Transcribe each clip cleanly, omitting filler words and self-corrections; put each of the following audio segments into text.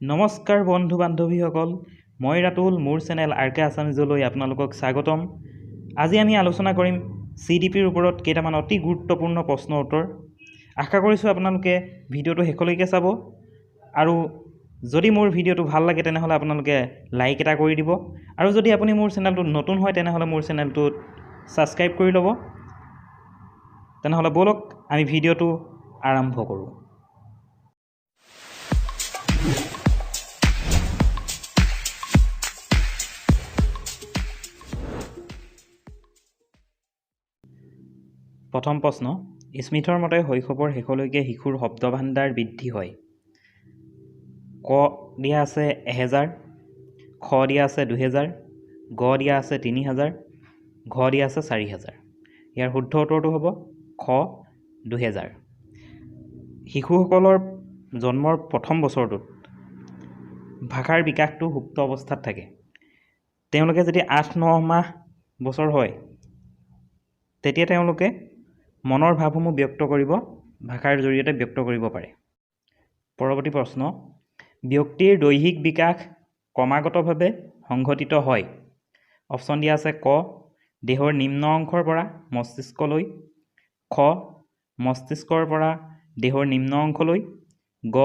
নমস্কাৰ বন্ধু বান্ধৱীসকল, মই ৰাতুল মোৰ চেনেল আৰকে আছামিজলৈ আপোনালোকক স্বাগতম। আজি আমি আলোচনা কৰিম CDPৰ ওপৰত কেইটামান অতি গুৰুত্বপূৰ্ণ প্ৰশ্নৰ উত্তৰ। আশা কৰিছোঁ আপোনালোকে ভিডিঅ'টো শেষলৈকে চাব আৰু যদি মোৰ ভিডিঅ'টো ভাল লাগে তেনেহ'লে আপোনালোকে লাইক এটা কৰি দিব আৰু যদি আপুনি মোৰ চেনেলটোত নতুন হয় তেনেহ'লে মোৰ চেনেলটোত ছাবস্ক্ৰাইব কৰি ল'ব। তেনেহ'লে ব'লক আমি ভিডিঅ'টো আৰম্ভ কৰোঁ। প্ৰথম প্ৰশ্ন, স্মিথৰ মতে শৈশৱৰ শেষলৈকে শিশুৰ শব্দভাণ্ডাৰ বৃদ্ধি হয়। ক দিয়া আছে 1000, খ দিয়া আছে 2000, গ দিয়া আছে 3000, ঘ দিয়া আছে 4000। ইয়াৰ শুদ্ধ উত্তৰটো হ'ব খ 2000। শিশুসকলৰ জন্মৰ প্ৰথম বছৰটোত ভাষাৰ বিকাশটো সুপ্ত অৱস্থাত থাকে। তেওঁলোকে যদি 8-9 মাহ বছৰ হয় তেতিয়া তেওঁলোকে মনৰ ভাৱসমূহ ব্যক্ত কৰিব ভাষাৰ জৰিয়তে ব্যক্ত কৰিব পাৰে। পৰৱৰ্তী প্ৰশ্ন, ব্যক্তিৰ দৈহিক বিকাশ ক্ৰমাগতভাৱে সংঘটিত হয়। অপশ্যন দিয়া আছে ক দেহৰ নিম্ন অংশৰ পৰা মস্তিষ্কলৈ, খ মস্তিষ্কৰ পৰা দেহৰ নিম্ন অংশলৈ, গ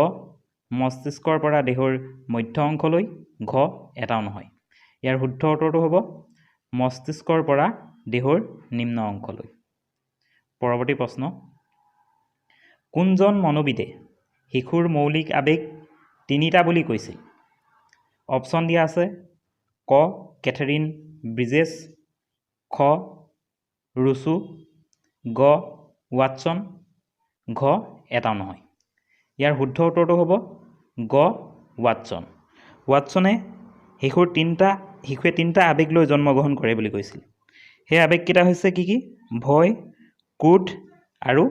মস্তিষ্কৰ পৰা দেহৰ মধ্য অংশলৈ, ঘ এটাও নহয়। ইয়াৰ শুদ্ধ উত্তৰটো হ'ব মস্তিষ্কৰ পৰা দেহৰ নিম্ন অংশলৈ। পৰৱৰ্তী প্ৰশ্ন, কোনজন মনোবিদে শিশুৰ মৌলিক আৱেগ তিনিটা বুলি কৈছিল? অপশ্যন দিয়া আছে ক কেথৰিন ব্ৰিজেছ, খ ৰুছু, গ ৱাটছন, ঘ এটাও নহয়। ইয়াৰ শুদ্ধ উত্তৰটো হ'ব গ ৱাটছন। ৱাটছনে শিশুৱে তিনিটা আৱেগ লৈ জন্মগ্ৰহণ কৰে বুলি কৈছিল। সেই আৱেগকেইটা হৈছে কি কি? ভয়, ক্ৰোধ আৰু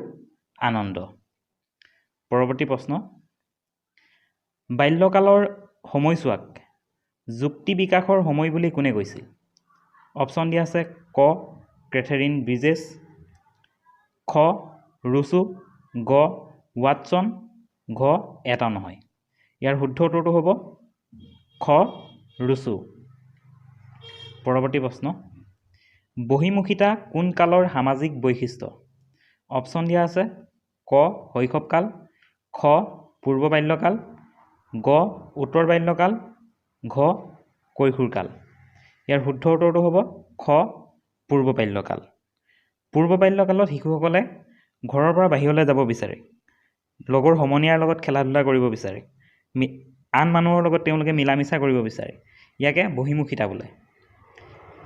আনন্দ। পৰৱৰ্তী প্ৰশ্ন, বাল্যকালৰ সময়ছোৱাক যুক্তি বিকাশৰ সময় বুলি কোনে কৈছিল? অপশ্যন দিয়া আছে ক কেথৰিন ব্ৰিজেছ, খ ৰুছু, গ ৱাটছন, ঘ এটাও নহয়। ইয়াৰ শুদ্ধ উত্তৰটো হ'ব খ ৰুছু। পৰৱৰ্তী প্ৰশ্ন, বহিমুখিতা কোন কালৰ সামাজিক বৈশিষ্ট্য? অপশ্যন দিয়া আছে ক শৈশৱকাল, খ পূৰ্ব বাল্যকাল, গ উত্তৰ বাল্যকাল, ঘ কৈশোৰকাল। ইয়াৰ শুদ্ধ উত্তৰটো হ'ব খ পূৰ্ব বাল্যকাল। পূৰ্ব বাল্যকালত শিশুসকলে ঘৰৰ পৰা বাহিৰলৈ যাব বিচাৰে, লগৰ সমনীয়াৰ লগত খেলা ধূলা কৰিব বিচাৰে, আন মানুহৰ লগত তেওঁলোকে মিলা মিছা কৰিব বিচাৰে। ইয়াকে বহিমুখিতা বোলে।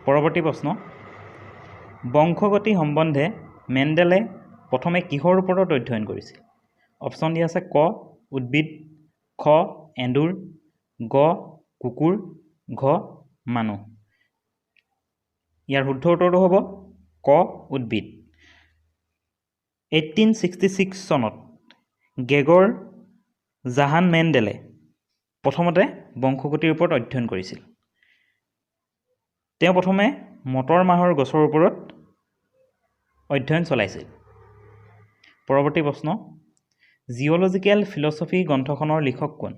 পৰৱৰ্তী প্ৰশ্ন, বংশগতি সম্বন্ধে মেণ্ডেলে প্ৰথমে কিহৰ ওপৰত অধ্যয়ন কৰিছিল? অপশ্যন দিয়া আছে ক উদ্ভিদ, খ এন্দুৰ, গ কুকুৰ, ঘ মানুহ। ইয়াৰ শুদ্ধ উত্তৰটো হ'ব ক উদ্ভিদ। 1866 চনত গেগৰ জাহান মেণ্ডেলে প্ৰথমতে বংশগতিৰ ওপৰত অধ্যয়ন কৰিছিল। তেওঁ প্ৰথমে মটৰ মাহৰ গছৰ ওপৰত অধ্যয়ন চলাইছিল। পৰৱৰ্তী প্ৰশ্ন, জিঅ'লজিকেল ফিলচফি গ্ৰন্থখনৰ লিখক কোন?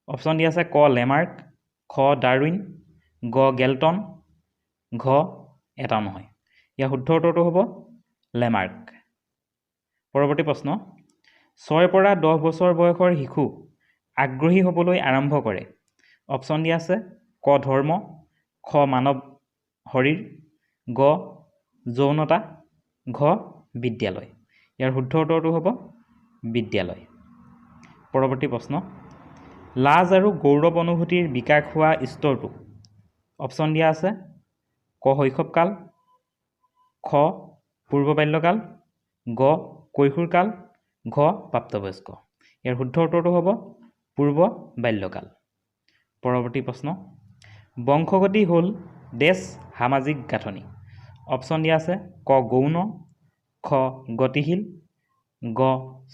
অপশ্যন দিয়া আছে ক লেমাৰ্ক, খ ডাৰউইন, গ গেলটন, ঘ এটাও নহয়। ইয়াৰ শুদ্ধ উত্তৰটো হ'ব লেমাৰ্ক। পৰৱৰ্তী প্ৰশ্ন, 6 পৰা 10 বছৰ বয়সৰ শিশু আগ্ৰহী হ'বলৈ আৰম্ভ কৰে। অপশ্যন দিয়া আছে ক ধৰ্ম, খ মানৱ শৰীৰ, গ যৌনতা, ঘ বিদ্যালয়। ইয়াৰ শুদ্ধ উত্তৰটো হ'ব বিদ্যালয়। পৰৱৰ্তী প্ৰশ্ন, লাজ আৰু গৌৰৱ অনুভূতিৰ বিকাশ হোৱা স্তৰটো? অপশ্যন দিয়া আছে ক শৈশৱকাল, খ পূৰ্ব বাল্যকাল, গ কৈশোৰকাল, ঘ প্ৰাপ্তবয়স্ক। ইয়াৰ শুদ্ধ উত্তৰটো হ'ব পূৰ্ব বাল্যকাল। পৰৱৰ্তী প্ৰশ্ন, বংশগতি হ'ল ডেছ সামাজিক গাঁথনি? অপশ্যন দিয়া আছে ক গৌণ, খ গতিশীল, গ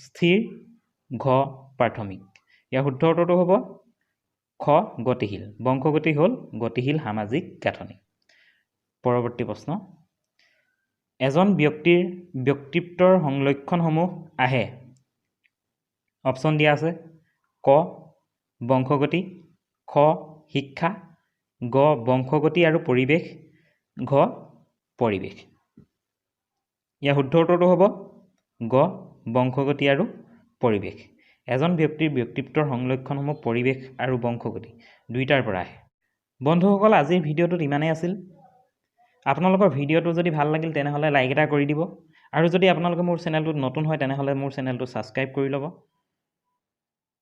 স্থিৰ, ঘ প্ৰাথমিক। ইয়াৰ শুদ্ধ উত্তৰটো হ'ব খ গতিশীল। বংশগতি হ'ল গতিশীল সামাজিক গাঁথনি। পৰৱৰ্তী প্ৰশ্ন, এজন ব্যক্তিৰ ব্যক্তিত্বৰ সংলক্ষণসমূহ আহে। অপশ্যন দিয়া আছে ক বংশগতি, খ শিক্ষা, গ বংশগতি আৰু পৰিৱেশ, ঘ পৰিৱেশ। ইয়াৰ শুদ্ধ উত্তৰটো হ'ব গ বংশগতি আৰু পৰিৱেশ। এজন ব্যক্তিৰ ব্যক্তিত্বৰ সংলক্ষণসমূহ পৰিৱেশ আৰু বংশগতি দুয়োটাৰ পৰা আহে। বন্ধুসকল, আজিৰ ভিডিঅ'টোত ইমানেই আছিল। আপোনালোকৰ ভিডিঅ'টো যদি ভাল লাগিল তেনেহ'লে লাইক এটা কৰি দিব আৰু যদি আপোনালোকে মোৰ চেনেলটোত নতুন হয় তেনেহ'লে মোৰ চেনেলটো ছাবস্ক্ৰাইব কৰি ল'ব।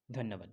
ধন্যবাদ।